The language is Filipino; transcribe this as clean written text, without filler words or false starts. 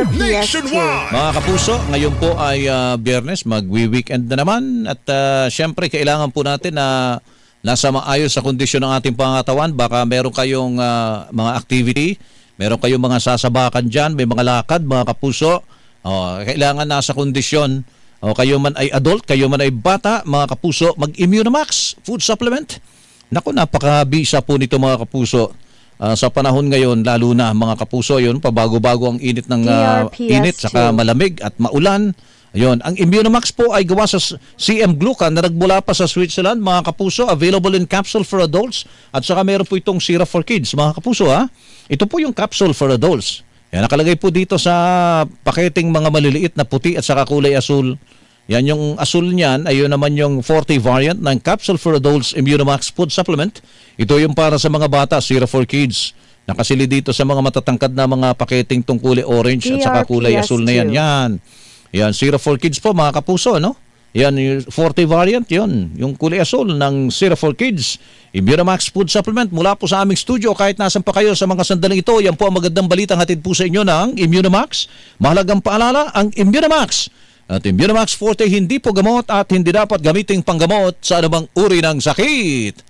PRPS2. Mga kapuso, ngayon po ay Biyernes, magwi-weekend na naman at syempre kailangan po natin na nasa maayos sa kondisyon ng ating pangatawan. Baka meron kayong mga activity, meron kayong mga sasabakan dyan, may mga lakad mga kapuso. Kailangan nasa kondisyon. Kayo man ay adult, kayo man ay bata, mga kapuso, mag-Immunimax food supplement. Naku, napakabisa po nito mga kapuso. Sa panahon ngayon, lalo na mga kapuso, yun, pabago-bago ang init ng init, saka malamig at maulan. Ayun, ang Immunimax po ay gawa sa CM Glucan na nagmula pa sa Switzerland, mga kapuso, available in capsule for adults at saka meron po itong syrup for kids, mga kapuso ha. Ito po yung capsule for adults. Yan, nakalagay po dito sa paketing mga maliliit na puti at saka kulay asul. Yan yung asul niyan, ayun naman yung 40 variant ng Capsule for Adults Immunimax Food Supplement. Ito yung para sa mga bata, syrup for kids. Nakasili dito sa mga matatangkad na mga paketing tong kulay orange at saka kulay asul na yan. Yan, syrup for kids po mga kapuso, no? Yan, yung 40 variant, yun. Yung kulay asul ng syrup for kids. Immunimax Food Supplement mula po sa aming studio. Kahit nasan pa kayo sa mga sandaling ito, yan po ang magandang balita hatid po sa inyo ng Immunimax. Mahalagang paalala, ang Immunimax at Immunimax Forte hindi po gamot at hindi dapat gamiting panggamot sa anumang uri ng sakit.